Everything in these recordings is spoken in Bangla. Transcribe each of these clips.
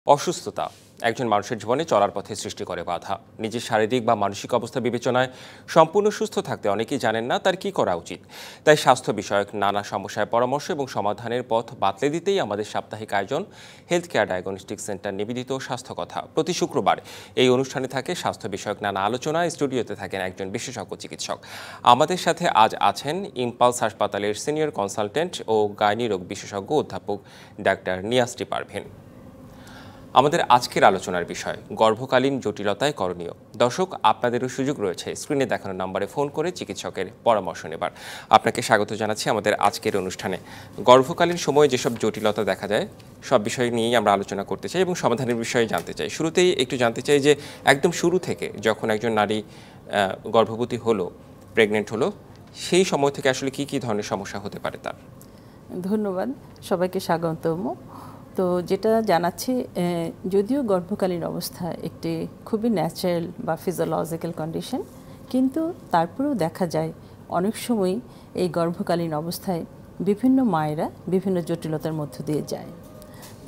অসুস্থতা একজন মানুষের জীবনে চলার পথে সৃষ্টি করে বাধা। নিজের শারীরিক বা মানসিক অবস্থা বিবেচনায় সম্পূর্ণ সুস্থ থাকতে অনেকেই জানেন না তার কি করা উচিত। তাই স্বাস্থ্য বিষয়ক নানা সমস্যায় পরামর্শ এবং সমাধানের পথ বাতলে দিতেই আমাদের সাপ্তাহিক আয়োজন হেলথ কেয়ার ডায়াগনস্টিক সেন্টার নিবেদিত স্বাস্থ্য কথা। প্রতি শুক্রবার এই অনুষ্ঠানে থাকে স্বাস্থ্য বিষয়ক নানা আলোচনা। স্টুডিওতে থাকেন একজন বিশেষজ্ঞ চিকিৎসক। আমাদের সাথে আজ আছেন ইম্পালস হাসপাতালের সিনিয়র কনসালটেন্ট ও গাইনি রোগ বিশেষজ্ঞ অধ্যাপক ডাক্তার নিয়াজটি পারভীন। আমাদের আজকের আলোচনার বিষয় গর্ভকালীন জটিলতায় করণীয়। দর্শক, আপনাদেরও সুযোগ রয়েছে স্ক্রিনে দেখানো নম্বরে ফোন করে চিকিৎসকের পরামর্শ নেবার। আপনাকে স্বাগত জানাচ্ছি আমাদের আজকের অনুষ্ঠানে। গর্ভকালীন সময়ে যেসব জটিলতা দেখা যায় সব বিষয় নিয়েই আমরা আলোচনা করতে চাই এবং সমাধানের বিষয়ে জানতে চাই। শুরুতেই একটু জানতে চাই যে একদম শুরু থেকে যখন একজন নারী গর্ভবতী হলো, প্রেগনেন্ট হলো, সেই সময় থেকে আসলে কি ধরনের সমস্যা হতে পারে তার? ধন্যবাদ, সবাইকে স্বাগতম। তো যেটা জানাচ্ছি, যদিও গর্ভকালীন অবস্থা একটি খুবই ন্যাচারাল বা ফিজিওলজিক্যাল কন্ডিশন, কিন্তু তারপরেও দেখা যায় অনেক সময় এই গর্ভকালীন অবস্থায় বিভিন্ন মায়েরা বিভিন্ন জটিলতার মধ্য দিয়ে যায়।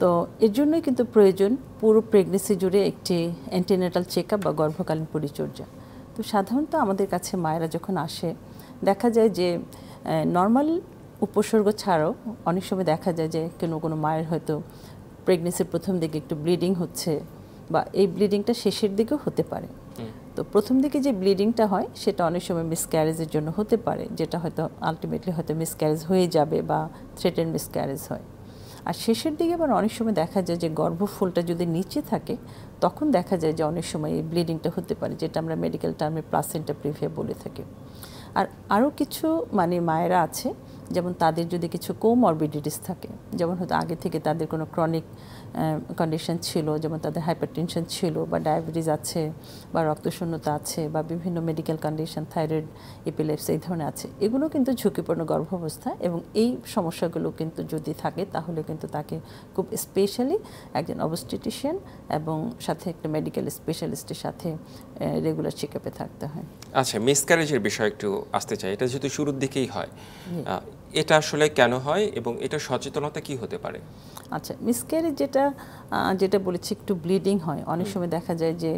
তো এর জন্যই কিন্তু প্রয়োজন পুরো প্রেগনেন্সি জুড়ে একটি অ্যান্টিনেটাল চেক আপ বা গর্ভকালীন পরিচর্যা। তো সাধারণত আমাদের কাছে মায়েরা যখন আসে দেখা যায় যে নর্মাল উপসর্গ ছাড়াও অনেক সময় দেখা যায় যে কোনো মায়ের হয়তো প্রেগনেন্সির প্রথম দিকে একটু ব্লিডিং হচ্ছে বা এই ব্লিডিংটা শেষের দিকেও হতে পারে। তো প্রথম দিকে যে ব্লিডিংটা হয় সেটা অনেক সময় মিসক্যারেজের জন্য হতে পারে, যেটা হয়তো আলটিমেটলি হয়তো মিসক্যারেজ হয়ে যাবে বা থ্রেটেন মিসক্যারেজ হয়। আর শেষের দিকে আবার অনেক সময় দেখা যায় যে গর্ভফুলটা যদি নিচে থাকে তখন দেখা যায় যে অনেক সময় এই ব্লিডিংটা হতে পারে, যেটা আমরা মেডিকেল টার্মে প্লাসেন্টা প্রিভিয়া বলে থাকি। আর আরও কিছু মায়েরা আছে, যেমন তাদের যদি কিছু কোমরবিডিটিস থাকে, যেমন হয়তো আগে থেকে তাদের কোনো ক্রনিক কন্ডিশন ছিল, যেমন তাদের হাইপারটেনশন ছিল বা ডায়াবেটিস আছে বা রক্তশূন্যতা আছে বা বিভিন্ন মেডিকেল কন্ডিশন, থাইরয়েড, এপিলেপসি এই ধরনের আছে, এগুলো কিন্তু ঝুঁকিপূর্ণ গর্ভাবস্থা। এবং এই সমস্যাগুলো কিন্তু যদি থাকে তাহলে কিন্তু তাকে খুব স্পেশালি একজন অবস্টেটিশিয়ান এবং সাথে একটা মেডিকেল স্পেশালিস্টের সাথে রেগুলার চেক আপে থাকতে হয়। আচ্ছা, মিসক্যারেজের বিষয় একটু আসতে চাই। এটা যেহেতু শুরুর দিকেই হয়, এটা আসলে কেন হয় এবং এটা সচেতনতা কি হতে পারে? আচ্ছা, মিসক্যারেজ যেটা বলেছি, একটু ব্লিডিং হয়। অনেক সময় দেখা যায় যে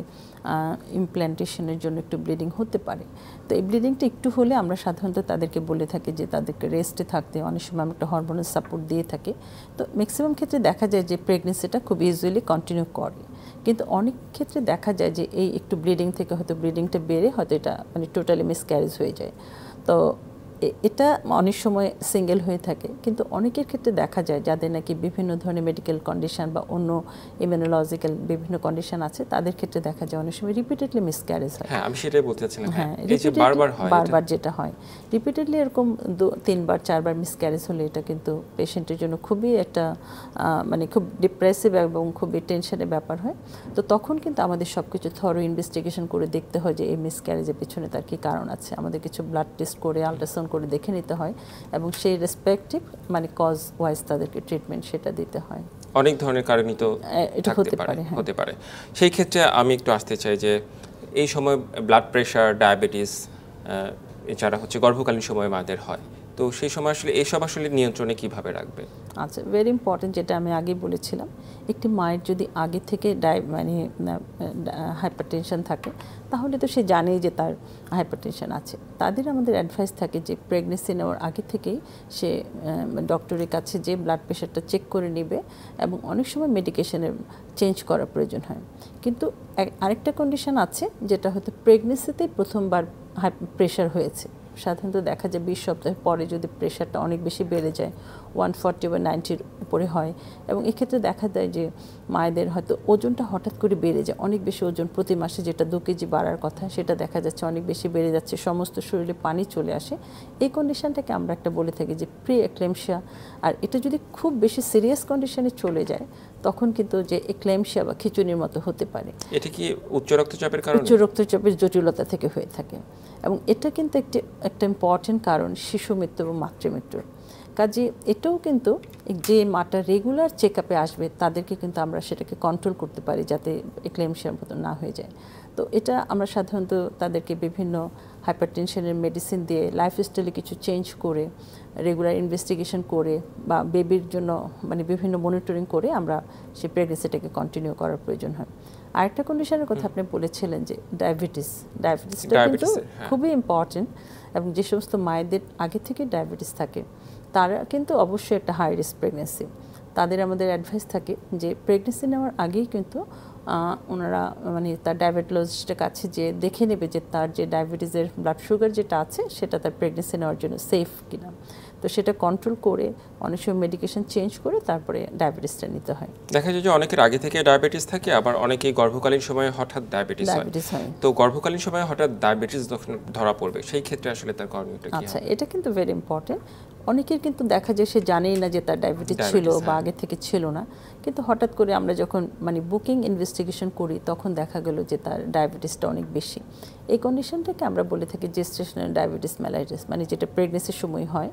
ইমপ্ল্যান্টেশনের জন্য একটু ব্লিডিং হতে পারে। তো এই ব্লিডিংটা একটু হলে আমরা সাধারণত তাদেরকে বলে থাকি যে তাদেরকে রেস্টে থাকতে। অনেক সময় আমরা একটা হরমোনাল সাপোর্ট দিয়ে থাকি। তো ম্যাক্সিমাম ক্ষেত্রে দেখা যায় যে প্রেগনেন্সিটা খুব ইজিলি কন্টিনিউ করে, কিন্তু অনেক ক্ষেত্রে দেখা যায় যে এই একটু ব্লিডিং থেকে হয়তো ব্লিডিংটা বেড়ে হয়তো এটা টোটালি মিসক্যারেজ হয়ে যায়। তো এটা অনেক সময় সিঙ্গেল হয়ে থাকে, কিন্তু অনেকের ক্ষেত্রে দেখা যায় যাদের নাকি বিভিন্ন ধরনের মেডিকেল কন্ডিশন বা অন্য ইমিউনোলজিক্যাল বিভিন্ন কন্ডিশন আছে, তাদের ক্ষেত্রে দেখা যায় অনেক সময় রিপিটেডলি মিসক্যারেজ হয়। হ্যাঁ, আমি সেটাই বলতে চাচ্ছিলাম। হ্যাঁ, এই যে বারবার যেটা হয় রিপিটেডলি এরকম 3বার 4বার মিসক্যারেজ হলে এটা কিন্তু পেশেন্টের জন্য খুবই একটা খুব ডিপ্রেসিভ এবং খুবই টেনশনের ব্যাপার হয়। তো তখন কিন্তু আমাদের সব কিছু থরো ইনভেস্টিগেশন করে দেখতে হয় যে এই মিসক্যারেজের পেছনে তার কী কারণ আছে। আমাদের কিছু ব্লাড টেস্ট করে আল্ট্রাসাউন্ড করে দেখে নিতে হয় এবং সেই রেসপেক্টিভ কজ ওয়াইজ তাদেরকে ট্রিটমেন্ট সেটা দিতে হয়। অনেক ধরনের কারণই তো এটা হতে পারে। সেই ক্ষেত্রে আমি একটু আসতে চাই যে এই সময় ব্লাড প্রেশার, ডায়াবেটিস এছাড়া গর্ভকালীন সময় মাদের হয়, তো সেই সময় আসলে এসব আসলে নিয়ন্ত্রণে কিভাবে রাখবে? আচ্ছা, ভেরি ইম্পর্টেন্ট, যেটা আমি আগে বলেছিলাম, একটি মায়ের যদি আগে থেকে হাইপারটেনশন থাকে তাহলে তো সে জানেই যে তার হাইপারটেনশন আছে। তাদের আমাদের অ্যাডভাইস থাকে যে প্রেগনেন্সি নেওয়ার আগে থেকেই সে ডক্টরের কাছে যে ব্লাড প্রেশারটা চেক করে নেবে এবং অনেক সময় মেডিকেশনের চেঞ্জ করার প্রয়োজন হয়। কিন্তু আরেকটা কন্ডিশন আছে যেটা হয়তো প্রেগনেন্সিতেই প্রথমবার হাই প্রেশার হয়েছে। সাধারণত দেখা যায় 20 সপ্তাহের পরে যদি প্রেশারটা অনেক বেশি বেড়ে যায়, 140 বা 90-র উপরে হয়, এবং এক্ষেত্রে দেখা যায় যে মায়েদের হয়তো ওজনটা হঠাৎ করে বেড়ে যায়, অনেক বেশি ওজন, প্রতি মাসে যেটা 2 কেজি বাড়ার কথা সেটা দেখা যাচ্ছে অনেক বেশি বেড়ে যাচ্ছে, সমস্ত শরীরে পানি চলে আসে। এই কন্ডিশনটাকে আমরা একটা বলে থাকি যে প্রি এক্লেমশিয়া। আর এটা যদি খুব বেশি সিরিয়াস কন্ডিশনে চলে যায় তখন কিন্তু যে এক্লেমশিয়া বা খিঁচুনির মতো হতে পারে। এটা কি উচ্চ রক্তচাপের কারণে? উচ্চ রক্তচাপের জটিলতা থেকে হয়ে থাকে এবং এটা কিন্তু একটা ইম্পর্টেন্ট কারণ শিশু মৃত্যু এবং মাতৃমৃত্যুর। কাজে এটাও কিন্তু যে মাটা রেগুলার চেক আপে আসবে তাদেরকে কিন্তু আমরা সেটাকে কন্ট্রোল করতে পারি যাতে এক্লেমশিয়ার মতো না হয়ে যায়। তো এটা আমরা সাধারণত তাদেরকে বিভিন্ন হাইপারটেনশনের মেডিসিন দিয়ে লাইফস্টাইলে কিছু চেঞ্জ করে রেগুলার ইনভেস্টিগেশন করে বা বেবির জন্য মানে বিভিন্ন মনিটরিং করে আমরা সেই প্রেগনেন্সিটাকে কন্টিনিউ করার প্রয়োজন হয়। আরেকটা কন্ডিশনের কথা আপনি বলেছিলেন যে ডায়াবেটিসটা কিন্তু খুবই ইম্পর্টেন্ট, এবং যে সমস্ত মায়েদের আগে থেকে ডায়াবেটিস থাকে তারা কিন্তু অবশ্যই একটা হাই রিস্ক প্রেগনেন্সি। তাদের আমাদের অ্যাডভাইস থাকে যে প্রেগনেন্সি নেওয়ার আগেই কিন্তু ওনারা মানে তার ডায়াবেটোলজিস্টের কাছে যে দেখে নেবে যে তার যে ডায়াবেটিসের ব্লাড সুগার যেটা আছে সেটা তার প্রেগনেন্সি নেওয়ার জন্য সেফ কিনা। তো সেটা কন্ট্রোল করে অনেক সময় মেডিকেশন চেঞ্জ করে তারপরে ডায়াবেটিসটা নিতে হয়। দেখা যায় যে অনেকের আগে থেকে ডায়াবেটিস থাকে, আবার অনেকেই গর্ভকালীন সময়ে হঠাৎ ডায়াবেটিস হয়। তো গর্ভকালীন সময়ে হঠাৎ ডায়াবেটিস যখন ধরা পড়বে সেই ক্ষেত্রে আসলে তার করণীয়টা কি? আচ্ছা, এটা কিন্তু ভেরি ইম্পর্টেন্ট। অনেকের কিন্তু দেখা যায় সে জানেই না যে তার ডায়াবেটিস ছিল বা আগে থেকে ছিল না, কিন্তু হঠাৎ করে আমরা যখন মানে বুকিং ইনভেস্টিগেশন করি তখন দেখা গেল যে তার ডায়াবেটিসটা অনেক বেশি। এই কন্ডিশনটাকে আমরা বলে থাকি জেস্টেশনাল ডায়াবেটিস মেলাইটিস, মানে যেটা প্রেগনেন্সির সময় হয়।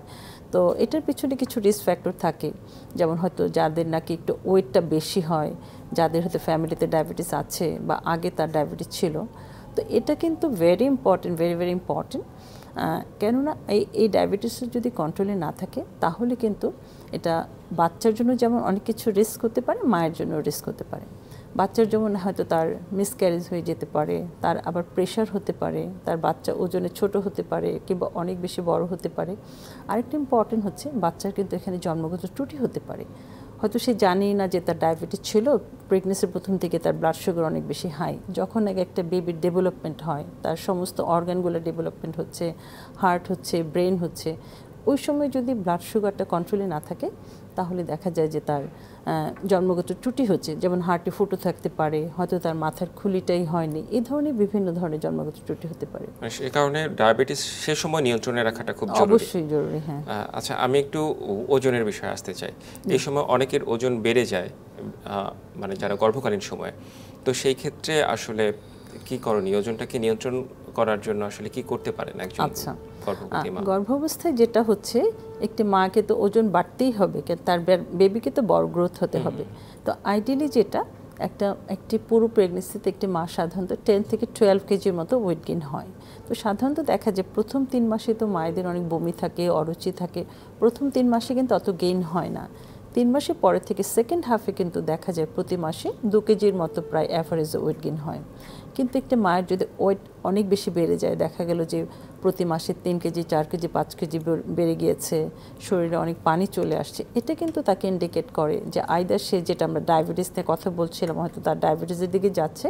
তো এটার পিছনে কিছু রিস্ক ফ্যাক্টর থাকে, যেমন হয়তো যাদের নাকি একটু ওয়েটটা বেশি হয়, যাদের হয়তো ফ্যামিলিতে ডায়াবেটিস আছে বা আগে তার ডায়াবেটিস ছিল। তো এটা কিন্তু ভেরি ইম্পর্টেন্ট, ভেরি ইম্পর্টেন্ট। কেননা এই ডায়াবেটিসের যদি কন্ট্রোলে না থাকে তাহলে কিন্তু এটা বাচ্চার জন্য যেমন অনেক কিছু রিস্ক হতে পারে, মায়ের জন্য রিস্ক হতে পারে। বাচ্চার যেমন হয়তো তার মিসক্যারেজ হয়ে যেতে পারে, তার আবার প্রেশার হতে পারে, তার বাচ্চা ওজনে ছোট হতে পারে কিংবা অনেক বেশি বড় হতে পারে। আরেকটা ইম্পর্টেন্ট হচ্ছে বাচ্চার কিন্তু এখানে জন্মগত ত্রুটি হতে পারে। হয়তো সে জানেই না যে তার ডায়াবেটিস ছিল, প্রেগনেন্সির প্রথম থেকে তার ব্লাড সুগার অনেক বেশি হাই। যখন একটা বেবির ডেভেলপমেন্ট হয়, তার সমস্ত অর্গানগুলো ডেভেলপমেন্ট হচ্ছে, হার্ট হচ্ছে, ব্রেন হচ্ছে, ওই সময় যদি ব্লাড সুগারটা কন্ট্রোলে না থাকে তাহলে দেখা যায় যে তার জন্মগত ত্রুটি হচ্ছে, যেমন হার্টে ফুটো থাকতে পারে, হয়তো তার মাথার খুলিটাই হয়নি, এই ধরনের বিভিন্ন ধরনের জন্মগত ত্রুটি হতে পারে। সে কারণে ডায়াবেটিস সে সময় নিয়ন্ত্রণে রাখাটা খুব জরুরি। অবশ্যই জরুরি, হ্যাঁ। আচ্ছা, আমি একটু ওজনের বিষয়ে আসতে চাই। এই সময় অনেকের ওজন বেড়ে যায়, মানে যারা গর্ভকালীন সময়ে। তো সেই ক্ষেত্রে আসলে কি করণীয়? ওজনটাকে নিয়ন্ত্রণ করার জন্য আসলে কি করতে পারেন একজন গর্ভবতী মা? গর্ভাবস্থায় যেটা হচ্ছে, একটি মাকে তো ওজন বাড়তেই হবে, তার বেবিকে তো বড় গ্রোথ হতে হবে। তো আইডিয়ালি যেটা একটি পুরো প্রেগনেন্সিতে একটি মা সাধারণত 10 থেকে 12 কেজির মতো ওয়েট গেইন হয়। তো সাধারণত দেখা যায় প্রথম 3 মাসে তো মায়েদের অনেক বমি থাকে, অরুচি থাকে। প্রথম 3 মাসে কিন্তু অত গেইন হয় না। 3 মাসে পরে থেকে সেকেন্ড হাফে কিন্তু দেখা যায় প্রতি মাসে 2 কেজির মতো প্রায় অ্যাভারেজে ওয়েট গেইন হয়। কিন্তু একটা মায়ের যদি ওয়েট অনেক বেশি বেড়ে যায়, দেখা গেল যে প্রতি মাসে 3 কেজি, 4 কেজি, 5 কেজি বেড়ে গিয়েছে, শরীরে অনেক পানি চলে আসছে, এটা কিন্তু তাকে ইন্ডিকেট করে যে আইদার সে, যেটা আমরা ডায়াবেটিস নিয়ে কথা বলছিলাম, হয়তো তার ডায়াবেটিসের দিকে যাচ্ছে,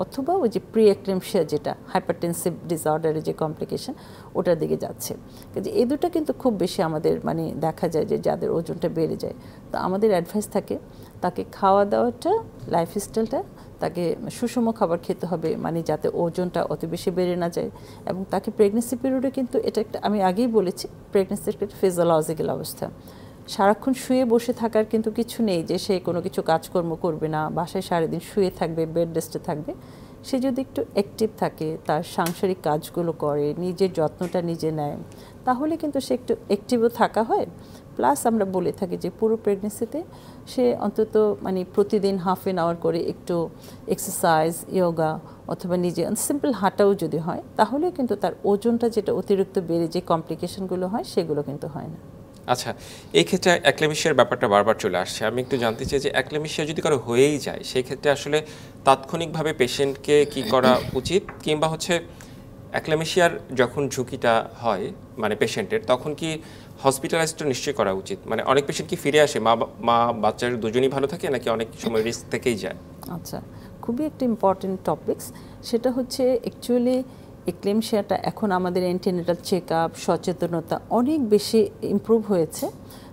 অথবা ওই যে প্রি এক্লেমশিয়া, যেটা হাইপারটেনসিভ ডিসঅর্ডারের যে কমপ্লিকেশন, ওটার দিকে যাচ্ছে। কাজে এই দুটো কিন্তু খুব বেশি আমাদের মানে দেখা যায় যে যাদের ওজনটা বেড়ে যায়। তো আমাদের অ্যাডভাইস থাকে তাকে খাওয়া দাওয়াটা, লাইফস্টাইলটা, তাকে সুষম খাবার খেতে হবে, মানে যাতে ওজনটা অত বেশি বেড়ে না যায়। এবং তাকে প্রেগনেন্সি পিরিয়ডে কিন্তু এটা একটা, আমি আগেই বলেছি, প্রেগনেন্সির একটা ফিজিওলজিক্যাল অবস্থা। সারাক্ষণ শুয়ে বসে থাকার কিন্তু কিছু নেই যে সে কোনো কিছু কাজকর্ম করবে না, বাসায় সারাদিন শুয়ে থাকবে, বেড রেস্টে থাকবে। সে যদি একটু অ্যাক্টিভ থাকে, তার সাংসারিক কাজগুলো করে, নিজের যত্নটা নিজে নেয়, তাহলে কিন্তু সে একটু অ্যাক্টিভও থাকা হয়। প্লাস আমরা বলে থাকি যে পুরো প্রেগনেন্সিতে সে অন্তত মানে প্রতিদিন হাফ অ্যান আওয়ার করে একটু এক্সারসাইজ, ইয়োগা অথবা নিজে সিম্পল হাঁটাও যদি হয়, তাহলে কিন্তু তার ওজনটা যেটা অতিরিক্ত বেড়ে যে কমপ্লিকেশনগুলো হয় সেগুলো কিন্তু হয় না। আচ্ছা, এই ক্ষেত্রে অ্যাক্লেমিশিয়ার ব্যাপারটা বারবার চলে আসছে। আমি একটু জানতে চাই যে অ্যাক্লেমিশিয়া যদি কারো হয়েই যায়, সেই ক্ষেত্রে আসলে তাৎক্ষণিকভাবে পেশেন্টকে কি করা উচিত, কিংবা হচ্ছে অ্যাক্লেমিশিয়ার যখন ঝুঁকিটা হয় মানে পেশেন্টের, তখন কি হসপিটালাইজটা নিশ্চয়ই করা উচিত? মানে অনেক পেশেন্ট কি ফিরে আসে, মা বাচ্চার দুজনই ভালো থাকে, নাকি অনেক সময় রিস্ক থেকেই যায়? আচ্ছা, খুবই একটা ইম্পর্টেন্ট টপিকস। সেটা হচ্ছে অ্যাকচুয়ালি এক্লেমশিয়াটা এখন আমাদের অ্যান্টিনেটাল চেক আপ, সচেতনতা অনেক বেশি ইমপ্রুভ হয়েছে।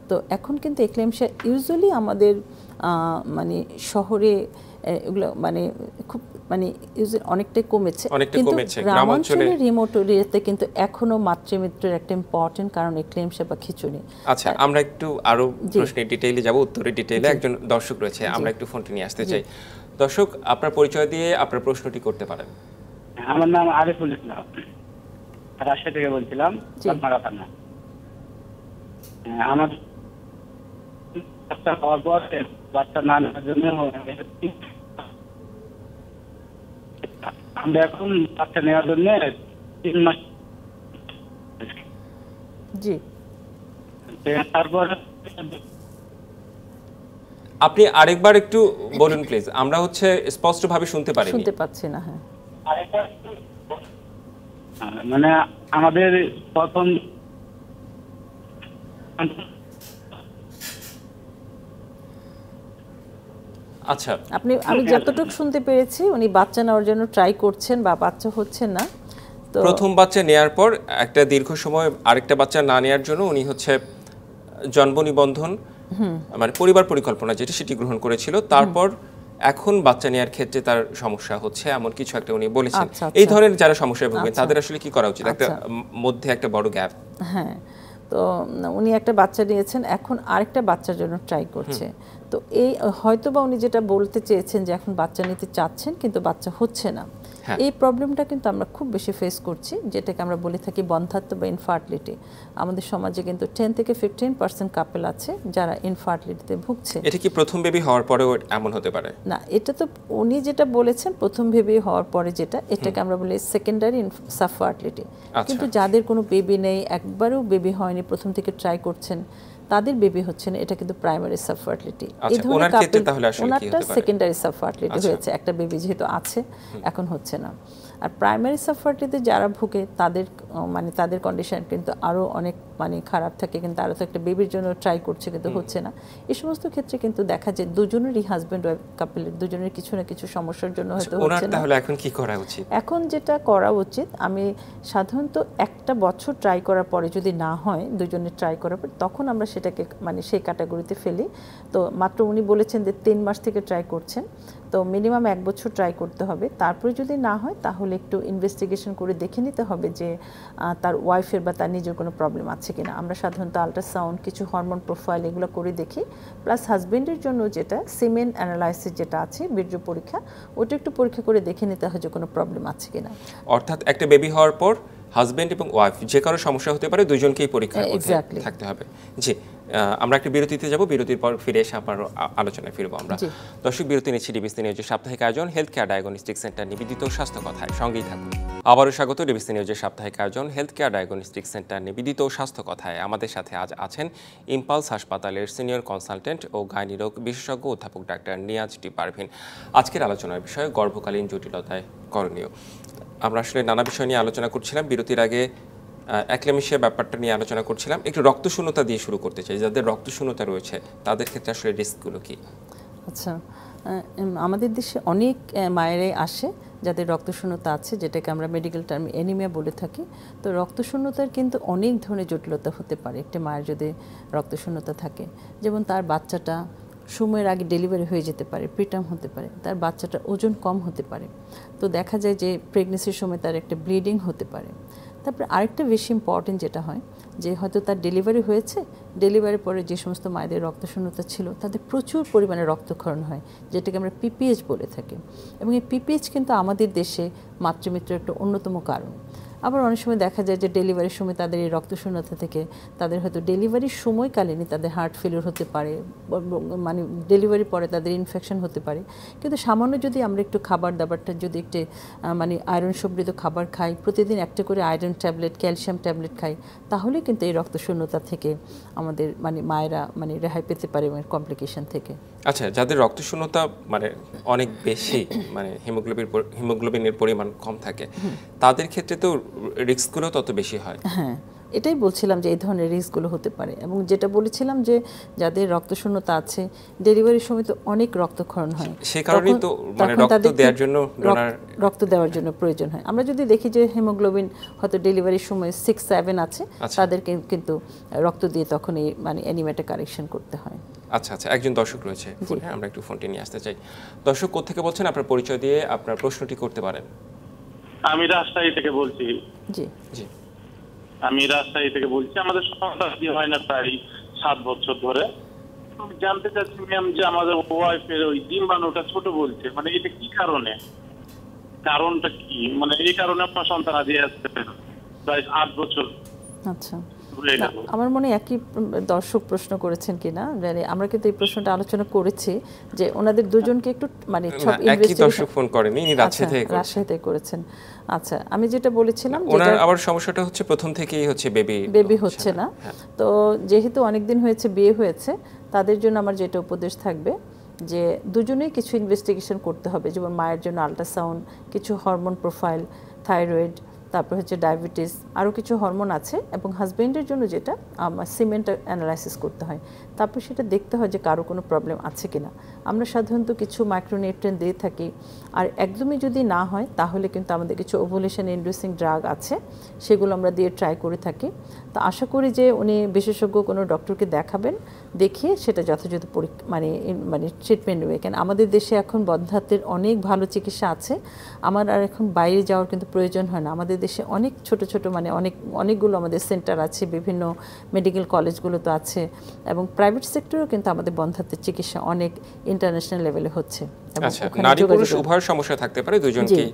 তো এখন কিন্তু এক্লেমশিয়া ইউজুয়ালি আমাদের মানে শহরে এগুলো মানে খুব মানে অনেকটাই কমেছে, কিন্তু গ্রামাঞ্চলে রিমোট এরিয়াতে কিন্তু এখনো মাতৃমৃত্যুর একটা ইম্পর্টেন্ট কারণ এক্লেমশিয়া বা খিঁচুনি। আচ্ছা, আমরা একটু আরো প্রশ্নের ডিটেইলে যাব, উত্তরের ডিটেইলে। একজন দর্শক রয়েছে, আমরা একটু ফোনটি নিয়ে আসতে চাই। দর্শক, আপনার পরিচয় দিয়ে আপনার প্রশ্নটি করতে পারেন। আমার নাম আরিফুল ইসলাম, রাজশাহী থেকে বলছিলাম। আমার বাচ্চা হওয়ার পর বাচ্চা না নেওয়ার জন্য আমরা এখন বাচ্চা নেওয়ার জন্য 3 মাস। জি, তারপর আপনি আরেকবার একটু বলুন প্লিজ, আমরা হচ্ছে স্পষ্টভাবে শুনতে পারিনি। শুনতে পাচ্ছি না। হ্যাঁ, মানে আমাদের প্রথম আচ্ছা, আমি যতটুকু শুনতে পেরেছি উনি বাচ্চা নেওয়ার জন্য ট্রাই করছেন বা বাচ্চা হচ্ছে না। তো প্রথম বাচ্চা নেয়ার পর একটা দীর্ঘ সময় আরেকটা বাচ্চা না নেয়ার জন্য উনি হচ্ছে জন্ম নিবন্ধন মানে পরিবার পরিকল্পনা যেটি সেটি গ্রহণ করেছিল। তারপর এখন বাচ্চা নেওয়ার ক্ষেত্রে তার সমস্যা হচ্ছে এমন কিছু একটা উনি বলেছেন। আচ্ছা, এই ধরনের যারা সমস্যায় ভুগবেন আচ্ছা। তাদের আসলে কি করা উচিত? একটা মধ্যে একটা বড় গ্যাপ। হ্যাঁ, তো উনি একটা বাচ্চা নিয়েছেন, এখন আরেকটা বাচ্চার জন্য ট্রাই করছে। তো এই হয়তোবা উনি যেটা বলতে চেয়েছেন যে এখন বাচ্চা নিতে চাচ্ছেন কিন্তু বাচ্চা হচ্ছে না। হ্যাঁ। এই প্রবলেমটা কিন্তু আমরা খুব বেশি ফেস করছি, যেটাকে আমরা বলে থাকি বন্ধ্যাত্ব বা ইনফার্টিলিটি। আমাদের সমাজে কিন্তু 10 থেকে 15% কাপল আছে যারা ইনফার্টিলিটিতে ভুগছে। এটা কি প্রথম বেবি হওয়ার পরেও এমন হতে পারে? না, এটা তো উনি যেটা বলেছেন প্রথম বেবি হওয়ার পরে যেটা, এটাকে আমরা বলি সেকেন্ডারি সাবফার্টিলিটি। কিন্তু যাদের কোনো বেবি নেই, একবারও বেবি হয়নি, প্রথম থেকে ট্রাই করছেন, তাদের বেবি হচ্ছে না, এটা কিন্তু প্রাইমারি সাবফার্টিলিটি। এই ধরনের কাপল, ওনারটা সেকেন্ডারি সাবফার্টিলিটি হয়েছে, একটা বেবি যেহেতু আছে এখন হচ্ছে না। আর প্রাইমারি সাবফার্টিলিটিতে যারা ভুগে তাদের মানে তাদের কন্ডিশন কিন্তু আরও অনেক মানে খারাপ থাকে, কিন্তু তারা তো একটা বেবির জন্য ট্রাই করছে কিন্তু হচ্ছে না। এই সমস্ত ক্ষেত্রে কিন্তু দেখা যায় দুজনেরই হাজব্যান্ড ওয়াইফ কাপলের দুজনের কিছু না কিছু সমস্যার জন্য হয়তো হচ্ছে না। তাহলে এখন কি করা উচিত? এখন যেটা করা উচিত, আমি সাধারণত একটা বছর ট্রাই করার পরে যদি না হয়, দুজনে ট্রাই করার পর, তখন আমরা সেটাকে মানে সেই ক্যাটাগরিতে ফেলি। তো মাত্র উনি বলেছেন যে 3 মাস থেকে ট্রাই করছেন, তো মিনিমাম 1 বছর ট্রাই করতে হবে। তারপরে যদি না হয় তাহলে একটু ইনভেস্টিগেশন করে দেখে নিতে হবে যে তার ওয়াইফের বা তার নিজের কোনো প্রবলেম আছে কিনা। আমরা সাধারণত আল্ট্রাসাউন্ড, কিছু হরমোন প্রোফাইল এগুলো করে দেখি, প্লাস হাজবেন্ডের জন্য যেটা সিমেন অ্যানালাইসিস যেটা আছে, বীর্য পরীক্ষা, ওটা একটু পরীক্ষা করে দেখে নিতে হয় যে কোনো প্রবলেম আছে কিনা। অর্থাৎ একটা বেবি হওয়ার পর হাজবেন্ড এবং ওয়াইফ যে কারো সমস্যা হতে পারে, দুজনকেই পরীক্ষার মধ্যে থাকতে হবে। জি, আমরা একটা বিরতিতে যাব, বিরতির পর ফিরে এসে আবার আলোচনায় ফিরবো আমরা। দর্শক, বিরতি নিচ্ছি ডিবিসি নিউজের সাপ্তাহিক আয়োজন হেলথ কেয়ার ডায়াগনস্টিক সেন্টার নিবেদিত স্বাস্থ্য কথায়, সঙ্গেই থাকুন। আবারও স্বাগত ডিবিসি নিউজের সাপ্তাহিক আয়োজন হেলথ কেয়ার ডায়াগনস্টিক সেন্টার নিবেদিত স্বাস্থ্য কথায়। আমাদের সাথে আজ আছেন ইম্পালস হাসপাতালের সিনিয়র কনসালটেন্ট ও গাইনি রোগ বিশেষজ্ঞ অধ্যাপক ডাক্তার নিয়াজ টি পারভিন। আজকের আলোচনার বিষয় গর্ভকালীন জটিলতায় করণীয়। আমরা আসলে নানা বিষয় নিয়ে আলোচনা করছিলাম। বিরতির আগে অ্যাক্লেমিশিয়া ব্যাপারটা নিয়ে আলোচনা করছিলাম। একটু রক্তশূন্যতা দিয়ে শুরু করতে চাই। যাদের রক্তশূন্যতা রয়েছে তাদের ক্ষেত্রে আসলে রিস্কগুলো কি? আচ্ছা, আমাদের দেশে অনেক মায়েরাই আসে যাদের রক্তশূন্যতা আছে, যেটাকে আমরা মেডিকেল টার্মে অ্যানিমিয়া বলে থাকি। তো রক্তশূন্যতার কিন্তু অনেক ধরনের জটিলতা হতে পারে একটি মায়ের যদি রক্তশূন্যতা থাকে। যেমন তার বাচ্চাটা সময়ের আগে ডেলিভারি হয়ে যেতে পারে, প্রিটার্ম হতে পারে, তার বাচ্চাটার ওজন কম হতে পারে। তো দেখা যায় যে প্রেগনেন্সির সময় তার একটা ব্লিডিং হতে পারে। তারপরে আরেকটা বেশি ইম্পর্টেন্ট যেটা হয় যে হয়তো তার ডেলিভারি হয়েছে, ডেলিভারির পরে যে সমস্ত মায়েদের রক্তশূন্যতা ছিল তাদের প্রচুর পরিমাণে রক্তক্ষরণ হয়, যেটাকে আমরা পিপিএইচ বলে থাকি। এবং এই পিপিএইচ কিন্তু আমাদের দেশে মাতৃমৃত্যুর একটা অন্যতম কারণ। আবার অনেক সময় দেখা যায় যে ডেলিভারির সময় তাদের এই রক্তশূন্যতা থেকে তাদের হয়তো ডেলিভারির সময়কালীনই তাদের হার্ট ফেলিওর হতে পারে, মানে ডেলিভারি পরে তাদের ইনফেকশন হতে পারে। কিন্তু সামান্য যদি আমরা একটু খাবার দাবারটা যদি একটু মানে আয়রন সমৃদ্ধ খাবার খাই, প্রতিদিন একটা করে আয়রন ট্যাবলেট, ক্যালসিয়াম ট্যাবলেট খাই, তাহলে কিন্তু এই রক্তশূন্যতা থেকে আমাদের মানে মায়েরা মানে রেহাই পেতে পারে কমপ্লিকেশন থেকে। আচ্ছা, যাদের রক্তশূন্যতা মানে অনেক বেশি, মানে হিমোগ্লোবিনের পরিমাণ কম থাকে, তাদের ক্ষেত্রে তো রিস্কগুলো তত বেশি হয়। হ্যাঁ, এটাই বলছিলাম যে এই ধরনের রিস্কগুলো হতে পারে। এবং যেটা বলেছিলাম যে যাদের রক্তশূন্যতা আছে ডেলিভারির সময় তো অনেক রক্তক্ষরণ হয়, সেই কারণেই তো মানে রক্ত দেওয়ার জন্য রক্ত দেওয়ার জন্য প্রয়োজন হয়। আমরা যদি দেখি যে হিমোগ্লোবিন হয়তো ডেলিভারির সময় 6-7 আছে, তাদেরকে কিন্তু রক্ত দিয়ে তখন এই মানে অ্যানিমিয়াটা কারেকশন করতে হয়। আচ্ছা আচ্ছা, একজন দর্শক রয়েছে ফোনে, আমরা একটু ফোনটি নিয়ে আসতে চাই। দর্শক, কোত্থেকে বলছেন? আপনার পরিচয় দিয়ে আপনার প্রশ্নটি করতে পারেন। আমি রাজশাহী থেকে বলছি। জি জি, আমি রাজশাহী থেকে বলছি। আমাদের সন্তান হয় না প্রায় 7 বছর ধরে। আমি জানতে চাচ্ছি ম্যাম যে আমাদের ওয়াইফের ওই ডিম্বাণুটা ছোট বলছে, মানে এটা কি কারণে, কারণটা কি? মানে এই কারণে আপনার সন্তান আজ আসতে প্রায় 8 বছর। আচ্ছা, হয়ে গেল। আমার মনে হয় একই দর্শক প্রশ্ন করেছেন কিনা, মানে আমরা কিন্তু এই প্রশ্নটা আলোচনা করেছি যে ওনাদের দুজনকে একটু মানে সব একই ইনভেস্টিগেশন দর্শক ফোন করেনি, ইনি রাজশাহী থেকে করেছেন। রাজশাহী থেকে করেছেন। আচ্ছা, আমি যেটা বলেছিলাম ওনার আবার সমস্যাটা হচ্ছে প্রথম থেকেই হচ্ছে বেবি হচ্ছে না। তো যেহেতু অনেকদিন হয়েছে বিয়ে হয়েছে, তাদের জন্য আমার যেটা উপদেশ থাকবে যে দুজনেই কিছু ইনভেস্টিগেশন করতে হবে, যেমন মায়ের জন্য আল্ট্রাসাউন্ড, কিছু হরমোন প্রোফাইল, থাইরয়েড, তারপর হচ্ছে ডায়াবেটিস, আরও কিছু হরমোন আছে, এবং হাজব্যান্ডের জন্য যেটা আমার সিমেন্ট অ্যানালাইসিস করতে হয়। তারপর সেটা দেখতে হয় যে কারো কোনো প্রবলেম আছে কিনা। আমরা সাধারণত কিছু মাইক্রোনিউট্রিয়েন্ট দিয়ে থাকি, আর একদমই যদি না হয় তাহলে কিন্তু আমাদের কিছু ওভুলেশন ইন্ডিউসিং ড্রাগ আছে, সেগুলো আমরা দিয়ে ট্রাই করে থাকি। তো আশা করি যে উনি বিশেষজ্ঞ কোনো ডক্টরকে দেখাবেন, দেখিয়ে সেটা যথাযথ মানে ট্রিটমেন্ট নেবে। কেন আমাদের দেশে এখন বন্ধ্যাত্বের অনেক ভালো চিকিৎসা আছে, আমার আর এখন বাইরে যাওয়ার কিন্তু প্রয়োজন হয় না। আমাদের দেশে অনেক ছোট ছোট মানে অনেকগুলো আমাদের সেন্টার আছে, বিভিন্ন মেডিকেল কলেজগুলো তো আছে, এবং প্রাইভেট সেক্টরেও কিন্তু আমাদের বন্ধ্যাত্বের চিকিৎসা অনেক ইন্টারন্যাশনাল লেভেলে হচ্ছে। আচ্ছা, নারী পুরুষ উভয় সমস্যা থাকতে পারে, দুজনকেই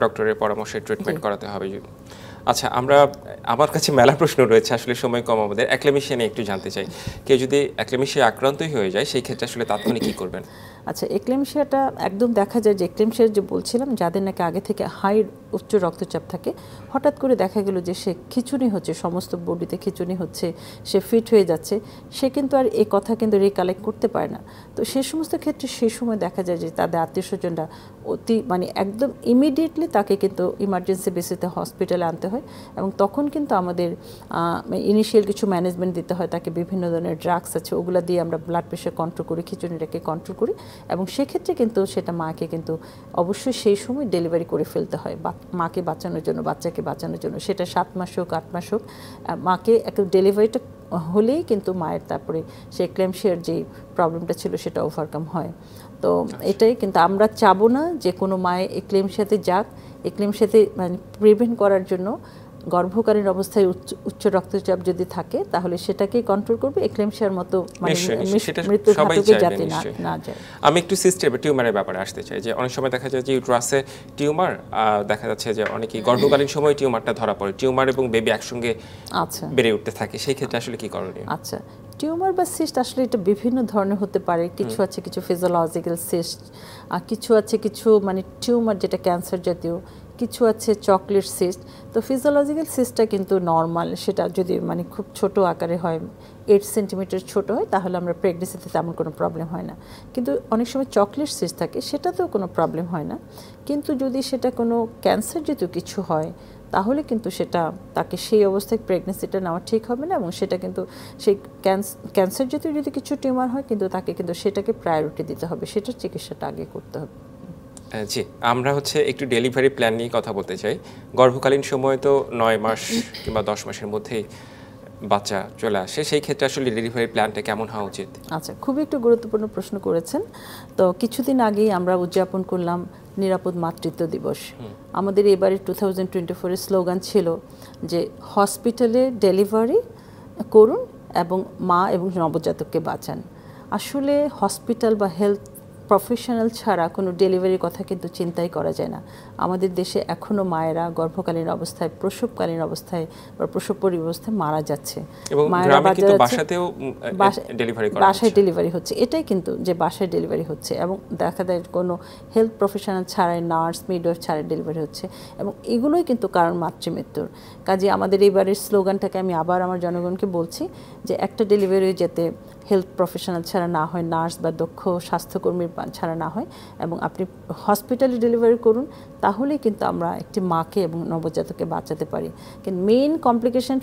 ডক্টরের পরামর্শে ট্রিটমেন্ট করাতে হবে। আচ্ছা, আমার কাছে মেলা প্রশ্ন রয়েছে, আসলে সময় কম আমাদের। অ্যাক্লেমিশিয়া নিয়ে একটু জানতে চাই, কেউ যদি অ্যাক্লেমিশিয়া আক্রান্তই হয়ে যায় সেই ক্ষেত্রে আসলে তাৎক্ষণিক কি করবেন? আচ্ছা, এক্লেমশিয়াটা একদম দেখা যায় যে এক্লেমশিয়া যে বলছিলাম, যাদের নাকি আগে থেকে উচ্চ রক্তচাপ থাকে, হঠাৎ করে দেখা গেল যে সে খিঁচুনি হচ্ছে, সমস্ত বডিতে খিঁচুনি হচ্ছে, সে ফিট হয়ে যাচ্ছে, সে কিন্তু আর এই কথা কিন্তু রিকালেক্ট করতে পারে না। তো সে সমস্ত ক্ষেত্রে সেই সময় দেখা যায় যে তাদের আত্মীয় স্বজনরা মানে একদম ইমিডিয়েটলি তাকে কিন্তু ইমার্জেন্সি বেসিসে হসপিটালে আনতে হয়, এবং তখন কিন্তু আমাদের ইনিশিয়াল কিছু ম্যানেজমেন্ট দিতে হয় তাকে। বিভিন্ন ধরনের ড্রাগস আছে, ওগুলো দিয়ে আমরা ব্লাড প্রেশার কন্ট্রোল করি, খিঁচুনিটাকে কন্ট্রোল করি, এবং সেক্ষেত্রে কিন্তু সেটা মাকে কিন্তু অবশ্যই সেই সময় ডেলিভারি করে ফেলতে হয়, মাকে বাঁচানোর জন্য, বাচ্চাকে বাঁচানোর জন্য। সেটা 7 মাস হোক 8 মাস হোক, মাকে একটা ডেলিভারিটা হলেই কিন্তু মায়ের তারপরে সে এক্লেমশিয়ার যে প্রবলেমটা ছিল সেটা ওভারকাম হয়। তো এটাই কিন্তু আমরা চাবো না যে কোনো মায়ে এক্লেমশিয়াতে যাক। এক্লেমশিয়াতে মানে প্রিভেন্ট করার জন্য গর্ভকালীন অবস্থায় উচ্চ রক্তচাপ যদি থাকে তাহলে সেটাকেই কন্ট্রোল করবে, এক্লেমশিয়ার মতো মানে মৃত্যুর ঘাতকে যাতে না যায়। আমি একটু টিউমারের ব্যাপারে আসতে চাই, যে অনেক সময় দেখা যায় যে ইউট্রাসে টিউমার, দেখা যাচ্ছে যে অনেকেই গর্ভকালীন সময় টিউমারটা ধরা পড়ে, টিউমার এবং বেবি একসঙ্গে বেড়ে উঠতে থাকে, সেই ক্ষেত্রে আসলে কি করণীয়? আচ্ছা, টিউমার বা সিস্ট আসলে এটা বিভিন্ন ধরনের হতে পারে। কিছু আছে কিছু ফিজিওলজিক্যাল সিস্ট, আর কিছু আছে কিছু মানে টিউমার যেটা ক্যান্সার জাতীয়, কিছু আছে চকলেট সিস্ট। তো ফিজিওলজিক্যাল সিস্টটা কিন্তু নর্মাল, সেটা যদি মানে খুব ছোট আকারে হয়, 8 সেন্টিমিটার ছোট হয়, তাহলে আমরা প্রেগনেন্সিতে তেমন কোনো প্রবলেম হয় না। কিন্তু অনেক সময় চকলেট সিস্ট থাকে, সেটাতেও কোনো প্রবলেম হয় না। কিন্তু যদি সেটা কোনো ক্যান্সার জাতীয় কিছু হয় তাহলে কিন্তু সেটা তাকে সেই অবস্থায় প্রেগনেন্সিটা নেওয়া ঠিক হবে না, এবং সেটা কিন্তু সেই ক্যান্সার জাতীয় যদি কিছু টিউমার হয় কিন্তু তাকে কিন্তু সেটাকে প্রায়োরিটি দিতে হবে, সেটার চিকিৎসাটা আগে করতে হবে। জি, আমরা একটু ডেলিভারি প্ল্যান নিয়ে কথা বলতে চাই। গর্ভকালীন সময় তো 9 মাস কিংবা 10 মাসের মধ্যেই বাচ্চা চলে আসে, সেই ক্ষেত্রে আসলে ডেলিভারি প্ল্যানটা কেমন হওয়া উচিত? আচ্ছা, খুবই একটু গুরুত্বপূর্ণ প্রশ্ন করেছেন। তো কিছুদিন আগেই আমরা উদযাপন করলাম নিরাপদ মাতৃত্ব দিবস। আমাদের এবারে 2024-এর স্লোগান ছিল যে হসপিটালে ডেলিভারি করুন এবং মা এবং নবজাতককে বাঁচান। আসলে হসপিটাল বা হেলথ প্রফেশনাল ছাড়া কোনো ডেলিভারির কথা কিন্তু চিন্তাই করা যায় না। আমাদের দেশে এখনও মায়েরা গর্ভকালীন অবস্থায়, প্রসবকালীন অবস্থায় বা প্রসব পরিবস্থায় মারা যাচ্ছে, মায়েরা বাসায় ডেলিভারি হচ্ছে। এটাই কিন্তু যে বাসায় ডেলিভারি হচ্ছে, এবং দেখা যায় কোনো হেলথ প্রফেশনাল ছাড়াই, নার্স মিডওয়াইফ ছাড়াই ডেলিভারি হচ্ছে, এবং এগুলোই কিন্তু কারণ মাতৃমৃত্যুর। কাজে আমাদের এবারের স্লোগানটাকে আমি আবার আমার জনগণকে বলছি যে একটা ডেলিভারি যাতে হেলথ প্রফেশনাল ছাড়া না হয়, নার্স বা দক্ষ স্বাস্থ্যকর্মীর ছাড়া না হয়, এবং আপনি হসপিটালে ডেলিভারি করুন, তাহলেই কিন্তু আমরা একটি মাকে এবং নবজাতককে বাঁচাতে পারি। কিন্তু মেইন কমপ্লিকেশন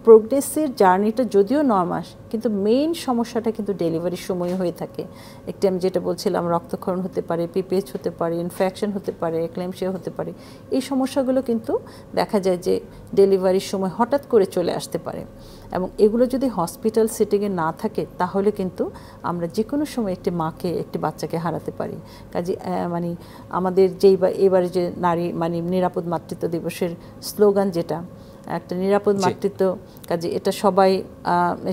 প্রোগ্রেসের জার্নিটা যদিও 9 মাস, কিন্তু মেইন সমস্যাটা কিন্তু ডেলিভারির সময় হয়ে থাকে। একটি আমি যেটা বলছিলাম, রক্তক্ষরণ হতে পারে, পিপিএইচ হতে পারে, ইনফেকশন হতে পারে, এক্লেমশিয়া হতে পারে। এই সমস্যাগুলো কিন্তু দেখা যায় যে ডেলিভারির সময় হঠাৎ করে চলে আসতে পারে, এবং এগুলো যদি হসপিটাল সেটিংয়ে না থাকে তাহলে কিন্তু আমরা যে কোনো সময় একটি মাকে, একটি বাচ্চাকে হারাতে পারি। কাজে মানে আমাদের এবারে যে নারী মানে নিরাপদ মাতৃত্ব দিবসের স্লোগান যেটা, একটা নিরাপদ মাতৃত্ব, কাজে এটা সবাই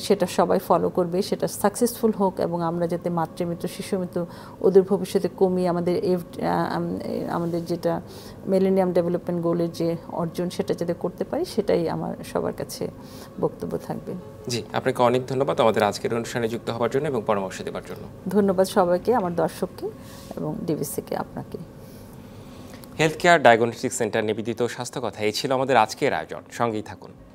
সেটা সবাই ফলো করবে, সেটা সাকসেসফুল হোক এবং আমরা যাতে মাতৃমৃত্যু শিশু মৃত্যু ওদের ভবিষ্যতে কমিয়ে আমাদের যেটা মিলেনিয়াম ডেভেলপমেন্ট গোলের যে অর্জন সেটা যাতে করতে পারি, সেটাই আমার সবার কাছে বক্তব্য থাকবে। জি, আপনাকে অনেক ধন্যবাদ আমাদের আজকের অনুষ্ঠানে যুক্ত হওয়ার জন্য এবং পরামর্শ দেওয়ার জন্য। ধন্যবাদ সবাইকে, আমার দর্শককে এবং ডিবিসিকে আপনাকে। হেলথ কেয়ার ডায়াগনস্টিক সেন্টার নিবেদিত স্বাস্থ্য কথা, এই ছিল আমাদের আজকের আয়োজন। সঙ্গেই থাকুন।